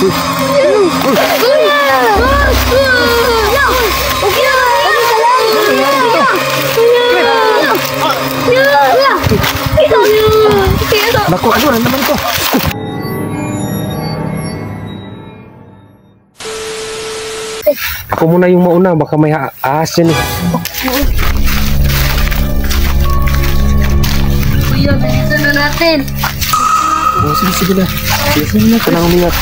Naku, ano naman to? Ako muna yung mauna, baka may ahas yan eh. Kuya, bilisan na natin. Oh, sige na. Bilisan na natin ang umingat.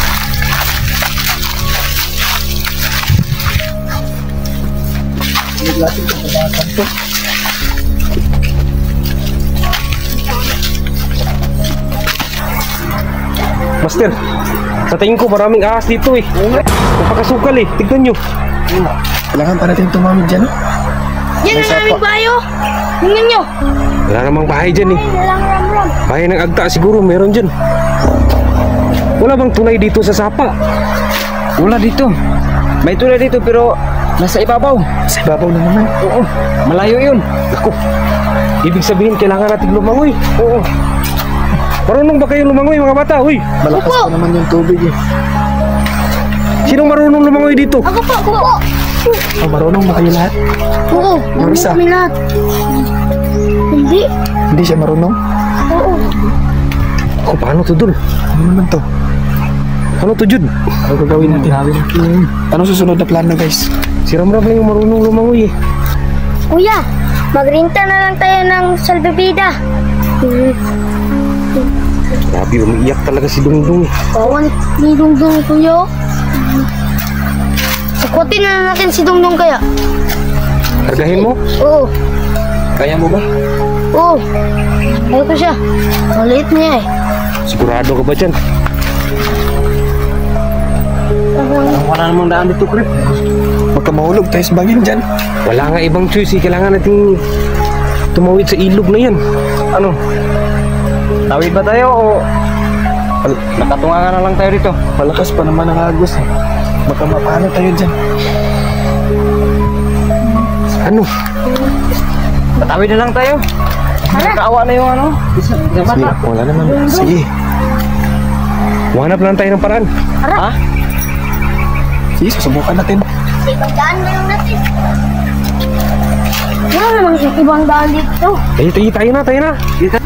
Master, sa tingin ko maraming ahas dito eh. Napakasukal eh, tignan nyo. Kailangan pa natin tumamid dyan. Yan ang aming bayo. Tingnan nyo. Wala namang bahay dyan eh. Bahay ng agta siguro meron dyan. Wala bang tulay dito sa sapa? Wala dito. May tulay dito pero nasa ibabaw. Sa ibabaw na naman. Oo, malayo yun. Ako, ibig sabihin kailangan natin lumangoy. Oo. Marunong ba kayo lumangoy mga bata? Uy, malakas pa naman yung tubig eh. Sino marunong lumangoy dito? Ako po. Oh, marunong ba kayo lahat? Oo, Yung isa? kami lahat. Hindi. Hindi siya marunong? Oo. Oh, paano to, Dul? Ano naman to? Ano to, Jud? Ano gagawin natin? Anong susunod na plano, guys? Si Ramram lang yung marunong lumangoy eh. Kuya, magrinta na lang tayo ng salbabida. Grabe, umiiyak talaga si Dungdung. Kawan ni Dungdung, kuya. Ikutin na natin si Dungdung kaya. Kargahin mo? Oo. Kaya mo ba? Oo. Ayaw ko siya. Maliit niya eh. Sigurado ka ba dyan? Wala namang daan dito, Krip. Baka mahulog tayo sa bangin dyan. Wala nga ibang choice eh. Kailangan natin tumawid sa ilog na yan. Ano? Tawid ba tayo o nakatunga na lang tayo dito? Malakas pa naman ang agos eh. Baka mapaano tayo dyan. Ano? Patawid na lang tayo. Nakaawa na yung ano. Sige, wala naman. Sige. Huwanap lang tayo ng paraan. Ha? Sige, susubukan natin. Ibang na lang natin. Wala namang ibang daan dito. Tayo na. Dito.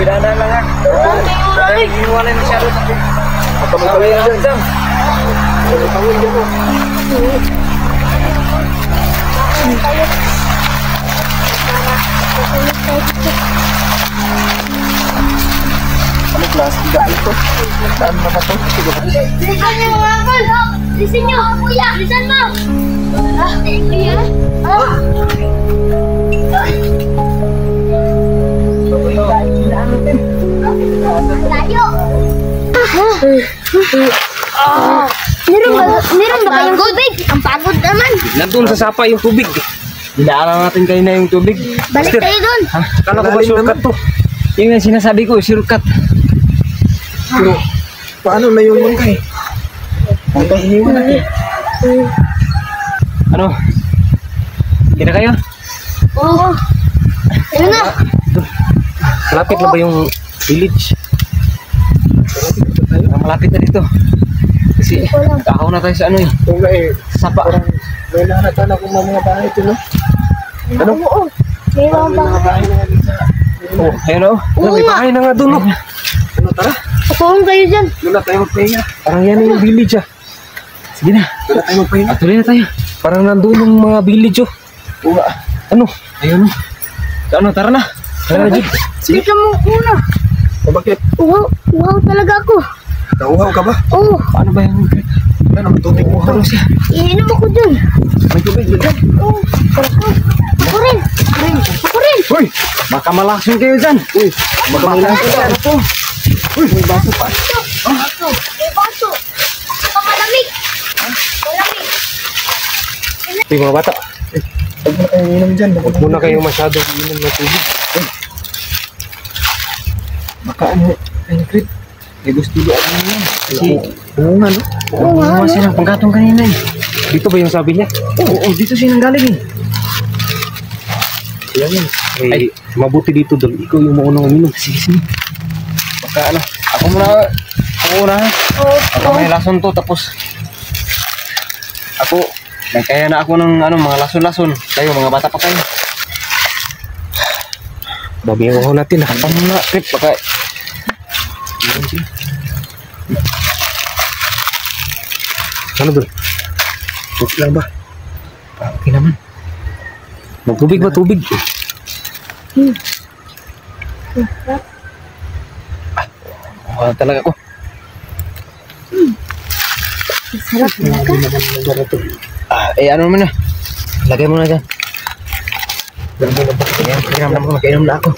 Dahan-dahan lang ha. Inuwalay masyado sa akin. Tawid na lang dyan. Ano klase? Daan ito. Daan na ba ito? Bilisan niyo mga angkol. Bilisan niyo. Kuya, bilisan mo. Kuya? Layo. Meron ba kayong tubig? Ang pagod naman. Nandun sa sapa yung tubig. Dinaanan natin kayo na yung tubig. Balik Master. tayo doon. Ha? Kala ko ba shortcut to? Yung nga sinasabi ko, shortcut. Pero, paano na yung bangkay? Bangkay iniwan natin. Ano? Kita kayo? Oo. Ano na? Malapit na ba yung village? Malapit na dito. Kasi kakaw na tayo sa ano eh. Oo nga eh. Sapa. May nahanatan akong mga bahay ito, no? Ano? Oo. May mga bahay na nga dito. Oh, ayun o. Oh, may bahay na nga doon, no? Ano, tara? Pakuhong kayo dyan. Doon na tayo magpahinga. Parang yan yung village, ah. Sige na. Doon na tayo magpahinga. Tuloy na tayo. Parang nandun yung mga village, oh. Oo nga. Ano? Ayun o. Ano, tara na. Tara na, Jud. Sige ka mo una. O, bakit? Wow talaga ako. Nauhaw ka ba? Oo. Paano ba yung... Ano, may tubig mo. Ano siya? Iinom ako dyan. May tubig ba dyan? Oo. Ako rin. Ako rin. Uy! Baka malason kayo dyan. Uy! Baka may lahat ka. Uy! May baso pa. May baso. Baka malamig. Malamig. Uy, mga bata. Huwag muna kayo inom dyan. Huwag muna kayo masyadong inom ng tubig. Baka ano, Krip? May gusto doon ano yan. Kasi, bunga, no? Oo, silang panggatong kanina eh. Dito ba yung sabi niya? Oo, dito siya nang galing eh. Yan yun. Ay, mabuti dito dol. Ikaw yung maunang uminom. Sige. Baka ano, ako muna. Ako may lason to, tapos ako, may kaya na ako ng ano, mga lason-lason. Kayo, mga bata pa kayo. Babiyaw ako natin ha. Ano na, Trip, baka Ano dol? Okay lang ba? okay naman. Magtubig ba tubig? Talaga ko. Sarap talaga. Ano naman na. Lagay mo na dyan. Pinamdam ko, magkainom na ako.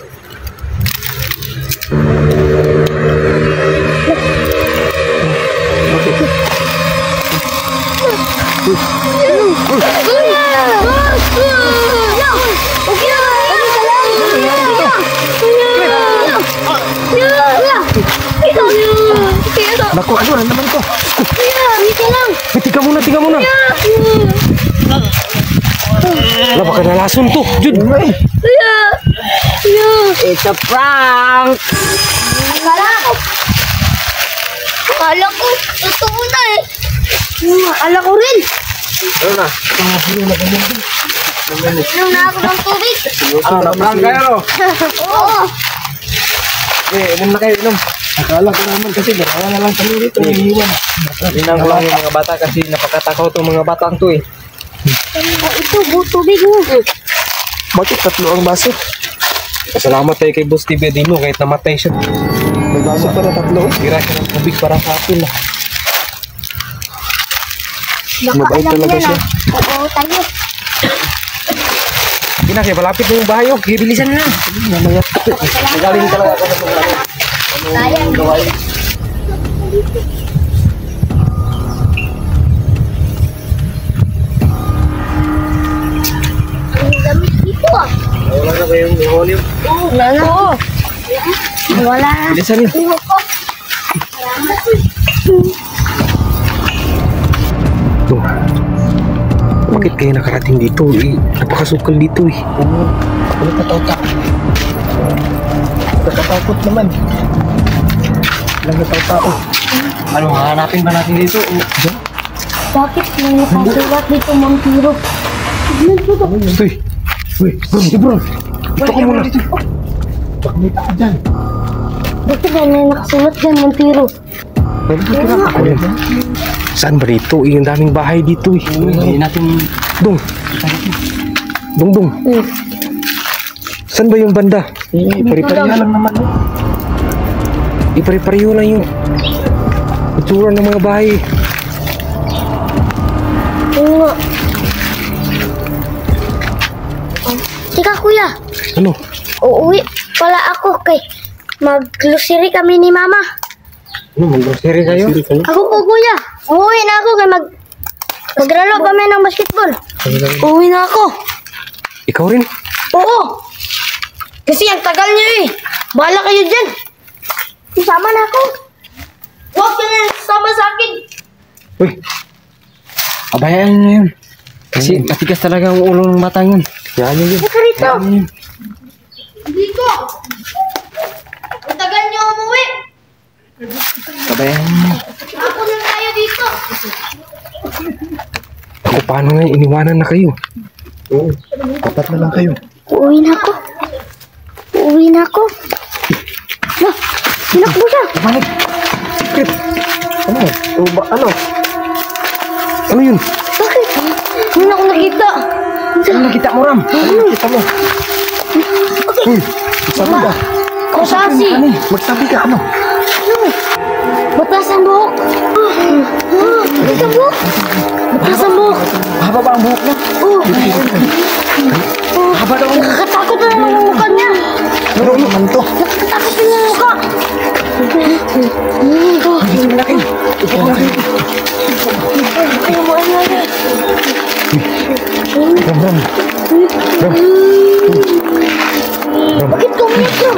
Naku, ano naman to? Tika muna. Wala baka nalason to, Jud. It's a prank! Akala ko, totoo na eh. Akala ko rin. Ano na? Inom na ako ng tubig. Ano na, prank kayo? Oo. Inom na kayo, inom. Akala ko naman kasi ganawa na lang kami dito. Iiwan. Inom ko lang yung mga bata kasi napakatakaw itong mga batang to eh. Ito, tubig mo. Bakit tatlo ang baso? Pasalamat tayo kay Boss TV Dino kahit namatay siya. May baso pa na tatlo. Tira siya ng tubig para sa atin. Mabait talaga siya. Oo, tayo. Hindi na, kaya malapit na yung bahay. Bilisan na. Mamaya. Magaling talaga ako na itong Sayang. Ang damit dito ah. Wala na kayong nihon yun. Wala na. Wala na. Bilisan yun. Tingnan ko. Salamat. Ito. Bakit kayo nakarating dito? Napakasukal dito eh. Ano ka? Nakatakot naman. Lang nataw-tao. Ano, hahanapin ba natin dito? Bakit may nakasulat dito Montiro? Uy, bro. Ito ka muna. Baka may tao dyan. Bakit ba may nakasulat dyan Montiro? Saan ba dito? Ang daming bahay dito eh. Hindi natin... Dong. Saan ba yung banda? Pari-parihan lang naman. Ipare-pareho lang yung itsura ng mga bahay. Oo nga. Tika kuya, Ano? uuwi pala ako kay mag-grocery kami ni mama. Ano? Mag-grocery kayo? Ako po kuya, uuwi na ako kay maglaro kami ng basketball. Uuwi na ako. Ikaw rin? Oo. Kasi ang tagal niyo eh. Bahala kayo dyan. Isama na ako. Huwag ka na sama sa akin. Uy, Abayaan nyo yun. Kasi matigas talaga ang ulo ng batang yun. yan yun. Ika rito. Dito. Ang tagal niyo umuwi. Abayaan nyo. Ako lang tayo dito. Ako, paano nga iniwanan na kayo? Oo. Apat na lang kayo. Uuwi na ako. Uuwi na ako. Nah, sinakbo siya. Balik! Sakit! Ano? Ano? Ano yun? Bakit? Hindi ako nakita. Ano nakita mo, Ram? Ano nakita mo? Uy! Sabi ka! Kusasi. Magsabi ka! Ano? Batas ang buhok. Batas ang buhok. Batas ang buhok. Haba ba ang buhok niya? Haba daw. Nakakatakot na naman ang mukha niya. Ano naman to? Nakakatakot na yung mukha. Laki. Ayaw mo, ayaw mo. Ram, Ram! Ram! Bakit ka umiyak, Ram?